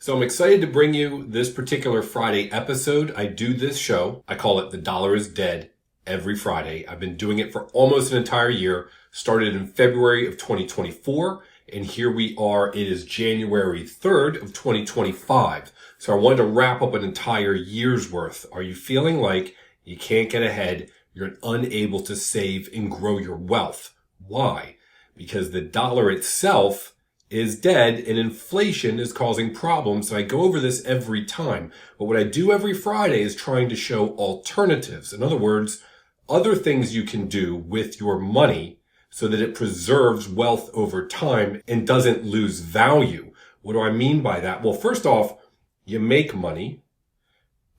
So I'm excited to bring you this particular Friday episode. I do this show, I call it The Dollar is Dead, every Friday. I've been doing it for almost an entire year, started in February of 2024, and here we are, it is January 3rd of 2025. So I wanted to wrap up an entire year's worth. Are you feeling like you can't get ahead, you're unable to save and grow your wealth? Why? Because the dollar itself is dead and inflation is causing problems. So I go over this every time. But what I do every Friday is trying to show alternatives. In other words, other things you can do with your money so that it preserves wealth over time and doesn't lose value. What do I mean by that? Well, first off, you make money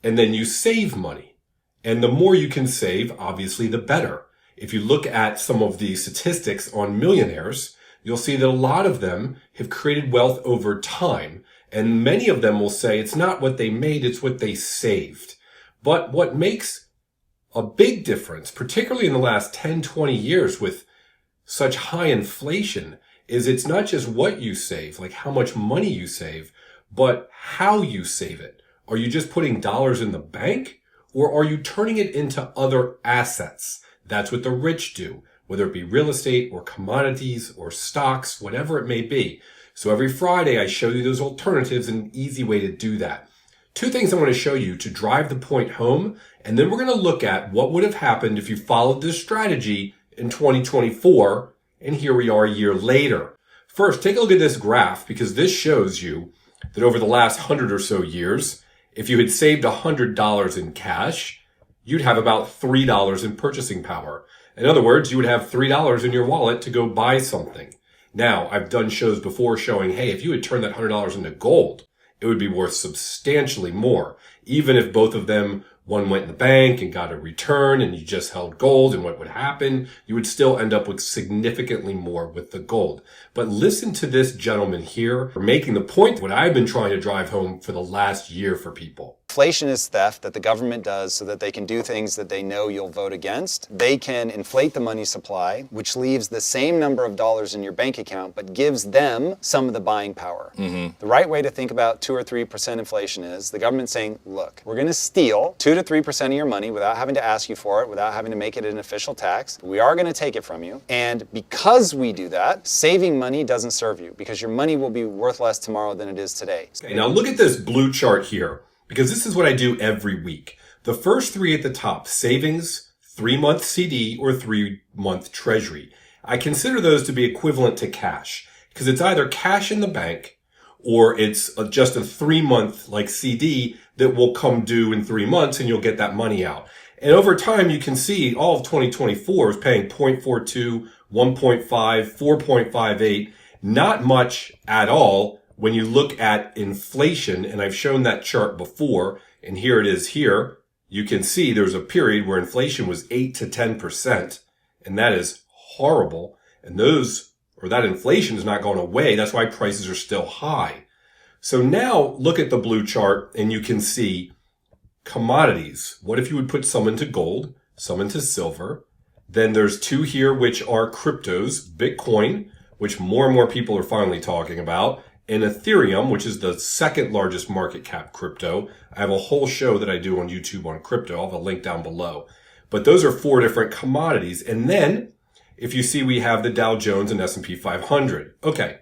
and then you save money. And the more you can save, obviously, the better. If you look at some of the statistics on millionaires, you'll see that a lot of them have created wealth over time. And many of them will say it's not what they made, it's what they saved. But what makes a big difference, particularly in the last 10, 20 years with such high inflation, is it's not just what you save, like how much money you save, but how you save it. Are you just putting dollars in the bank, or are you turning it into other assets? That's what the rich do, whether it be real estate or commodities or stocks, whatever it may be. So every Friday, I show you those alternatives and an easy way to do that. Two things I want to show you to drive the point home, and then we're going to look at what would have happened if you followed this strategy in 2024, and here we are a year later. First, take a look at this graph, because this shows you that over the last 100 or so years, if you had saved $100 in cash, you'd have about $3 in purchasing power. In other words, you would have $3 in your wallet to go buy something. Now, I've done shows before showing, hey, if you had turned that $100 into gold, it would be worth substantially more. Even if both of them, one went in the bank and got a return and you just held gold, and what would happen? You would still end up with significantly more with the gold. But listen to this gentleman here for making the point what I've been trying to drive home for the last year for people. Inflation is theft that the government does so that they can do things that they know you'll vote against. They can inflate the money supply, which leaves the same number of dollars in your bank account, but gives them some of the buying power. The right way to think about 2 or 3% inflation is the government saying, look, we're going to steal 2 to 3% of your money without having to ask you for it, without having to make it an official tax. We are going to take it from you. And because we do that, saving money doesn't serve you, because your money will be worth less tomorrow than it is today. Okay, now look at this blue chart here, because this is what I do every week. The first three at the top, savings, 3-month CD, or 3-month treasury. I consider those to be equivalent to cash, because it's either cash in the bank or it's just a 3-month like CD that will come due in 3 months and you'll get that money out. And over time, you can see all of 2024 is paying 0.42, 1.5, 4.58, not much at all. When you look at inflation, and I've shown that chart before, and here it is here, you can see there's a period where inflation was 8 to 10%, and that is horrible. And that inflation is not going away. That's why prices are still high. So now look at the blue chart, and you can see commodities. What if you would put some into gold, some into silver? Then there's two here, which are cryptos, Bitcoin, which more and more people are finally talking about, and Ethereum, which is the second largest market cap crypto. I have a whole show that I do on YouTube on crypto. I'll have a link down below. But those are 4 different commodities. And then, if you see, we have the Dow Jones and S&P 500. Okay,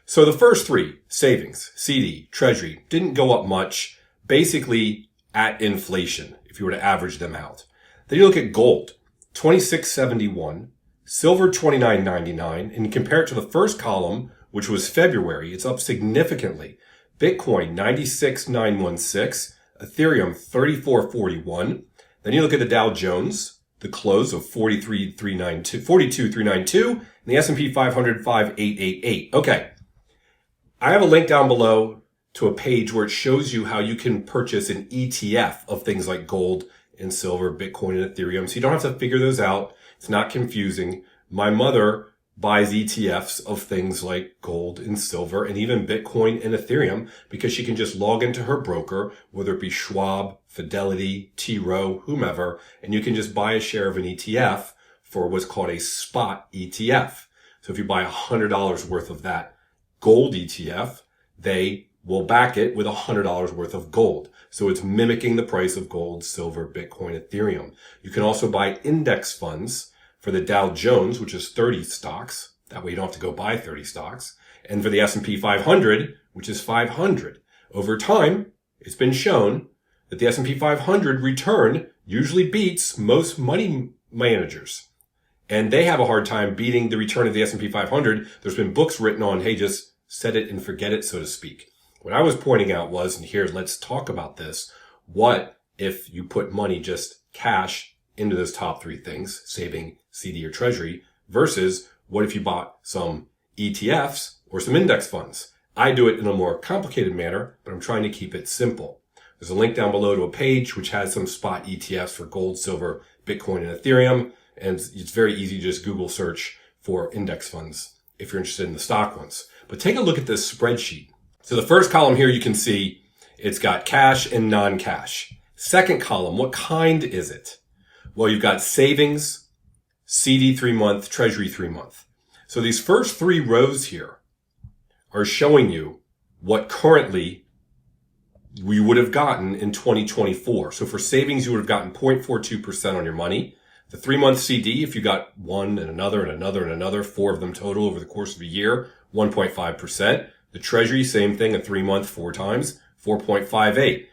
so the first 3, savings, CD, treasury, didn't go up much, basically at inflation, if you were to average them out. Then you look at gold, 26.71, silver 29.99, and compare it to the first column, which was February, it's up significantly. Bitcoin, 96.916, Ethereum, 34.41. Then you look at the Dow Jones, the close of 42.392, and the S&P 500, 5.888. Okay. I have a link down below to a page where it shows you how you can purchase an ETF of things like gold and silver, Bitcoin, and Ethereum. So you don't have to figure those out. It's not confusing. My mother buys ETFs of things like gold and silver and even Bitcoin and Ethereum because she can just log into her broker, whether it be Schwab, Fidelity, T. Rowe, whomever, and you can just buy a share of an ETF for what's called a spot ETF. So if you buy $100 worth of that gold ETF, they we'll back it with $100 worth of gold. So it's mimicking the price of gold, silver, Bitcoin, Ethereum. You can also buy index funds for the Dow Jones, which is 30 stocks. That way you don't have to go buy 30 stocks. And for the S&P 500, which is 500. Over time, it's been shown that the S&P 500 return usually beats most money managers. And they have a hard time beating the return of the S&P 500. There's been books written on, hey, just set it and forget it, so to speak. What I was pointing out was, and here, let's talk about this. What if you put money, just cash, into those top three things, saving, CD, or treasury, versus what if you bought some ETFs or some index funds? I do it in a more complicated manner, but I'm trying to keep it simple. There's a link down below to a page which has some spot ETFs for gold, silver, Bitcoin, and Ethereum. And it's very easy to just Google search for index funds if you're interested in the stock ones. But take a look at this spreadsheet. So the first column here, you can see it's got cash and non-cash. Second column, what kind is it? Well, you've got savings, CD 3-month, treasury 3-month. So these first three rows here are showing you what currently we would have gotten in 2024. So for savings, you would have gotten 0.42% on your money. The 3-month CD, if you got one and another and another and another, 4 of them total over the course of a year, 1.5%. The treasury, same thing, a 3-month, 4 times, 4.58.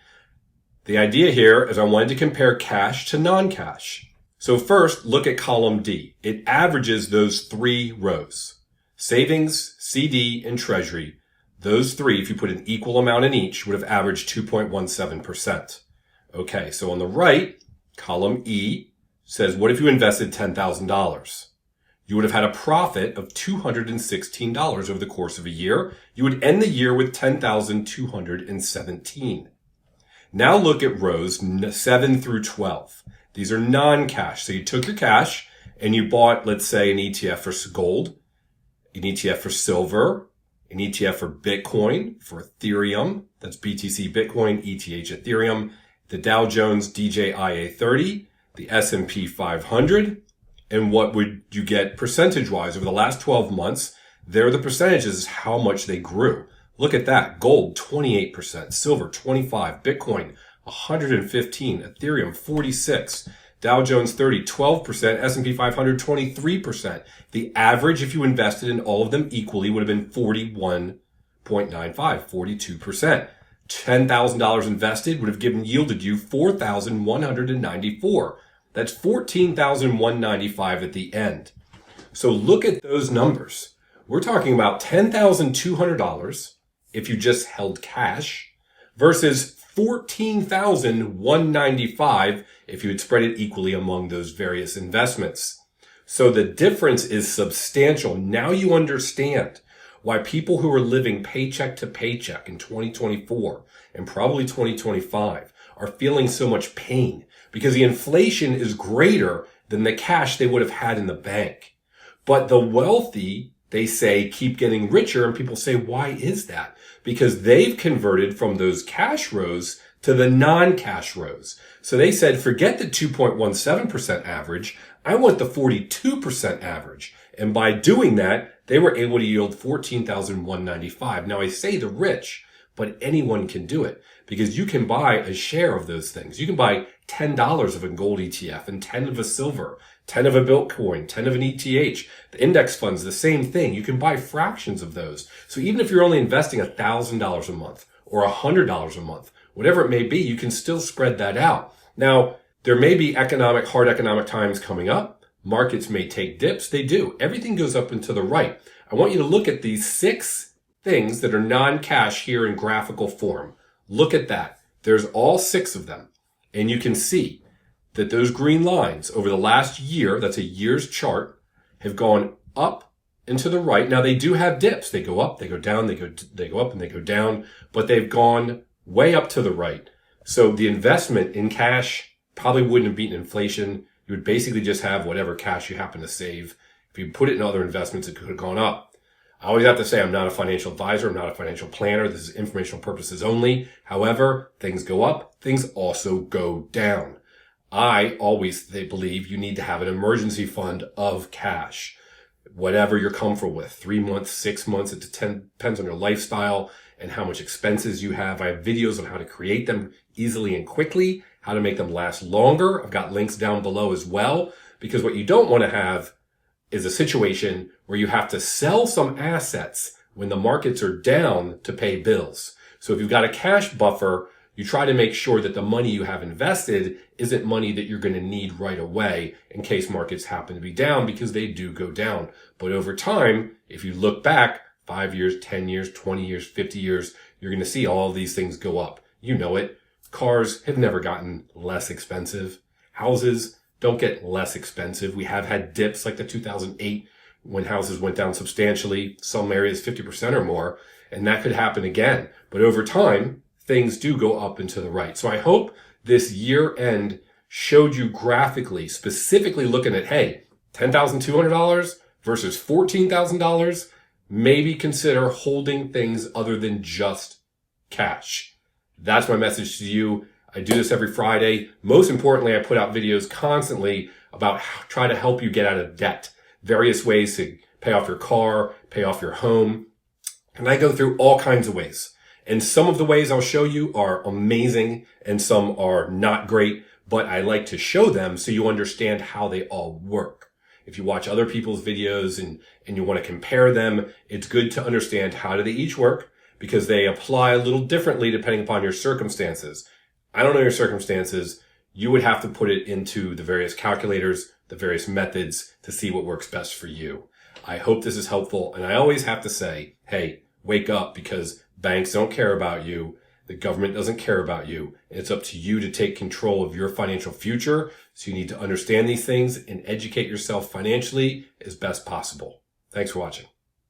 The idea here is I wanted to compare cash to non-cash. So first, look at column D. It averages those 3 rows. Savings, CD, and treasury. Those 3, if you put an equal amount in each, would have averaged 2.17%. Okay, so on the right, column E says, what if you invested $10,000? You would have had a profit of $216 over the course of a year. You would end the year with $10,217. Now look at rows 7 through 12. These are non-cash. So you took your cash and you bought, let's say, an ETF for gold, an ETF for silver, an ETF for Bitcoin, for Ethereum. That's BTC Bitcoin, ETH Ethereum, the Dow Jones DJIA 30, the S&P 500, and what would you get percentage-wise over the last 12 months? There are the percentages, how much they grew. Look at that. Gold, 28%, silver, 25%, Bitcoin, 115%, Ethereum, 46%, Dow Jones 30, 12%, S&P 500, 23%. The average, if you invested in all of them equally, would have been 41.95, 42%. $10,000 invested would have yielded you $4,194. That's $14,195 at the end. So look at those numbers. We're talking about $10,200 if you just held cash versus $14,195 if you had spread it equally among those various investments. So the difference is substantial. Now you understand why people who are living paycheck to paycheck in 2024 and probably 2025 are feeling so much pain, because the inflation is greater than the cash they would have had in the bank. But the wealthy, they say, keep getting richer, and people say, why is that? Because they've converted from those cash rows to the non-cash rows. So they said, forget the 2.17% average. I want the 42% average. And by doing that, they were able to yield $14,195. Now I say the rich, but anyone can do it, because you can buy a share of those things. You can buy $10 of a gold ETF and 10 of a silver, 10 of a Bitcoin, 10 of an ETH. The index funds, the same thing. You can buy fractions of those. So even if you're only investing $1,000 a month or $100 a month, whatever it may be, you can still spread that out. Now, there may be hard economic times coming up. Markets may take dips. They do. Everything goes up and to the right. I want you to look at these 6 things that are non-cash here in graphical form. Look at that. There's all 6 of them. And you can see that those green lines over the last year, that's a year's chart, have gone up and to the right. Now they do have dips. They go up, they go down, they go up and they go down, but they've gone way up to the right. So the investment in cash probably wouldn't have beaten inflation. You would basically just have whatever cash you happen to save. If you put it in other investments, it could have gone up. I always have to say I'm not a financial advisor. I'm not a financial planner. This is informational purposes only. However, things go up. Things also go down. They believe you need to have an emergency fund of cash. Whatever you're comfortable with. 3 months, 6 months. It depends on your lifestyle and how much expenses you have. I have videos on how to create them easily and quickly, how to make them last longer. I've got links down below as well, because what you don't want to have is a situation where you have to sell some assets when the markets are down to pay bills. So if you've got a cash buffer, you try to make sure that the money you have invested isn't money that you're going to need right away in case markets happen to be down, because they do go down. But over time, if you look back 5 years, 10 years, 20 years, 50 years, you're going to see all of these things go up. You know it. Cars have never gotten less expensive. Houses don't get less expensive. We have had dips like the 2008 when houses went down substantially, some areas 50% or more, and that could happen again. But over time, things do go up and to the right. So I hope this year end showed you graphically, specifically looking at, hey, $10,200 versus $14,000, maybe consider holding things other than just cash. That's my message to you. I do this every Friday. Most importantly, I put out videos constantly about how try to help you get out of debt. Various ways to pay off your car, pay off your home. And I go through all kinds of ways. And some of the ways I'll show you are amazing and some are not great, but I like to show them so you understand how they all work. If you watch other people's videos and you want to compare them, it's good to understand how do they each work, because they apply a little differently depending upon your circumstances. I don't know your circumstances. You would have to put it into the various calculators, the various methods to see what works best for you. I hope this is helpful. And I always have to say, hey, wake up, because banks don't care about you. The government doesn't care about you. It's up to you to take control of your financial future. So you need to understand these things and educate yourself financially as best possible. Thanks for watching.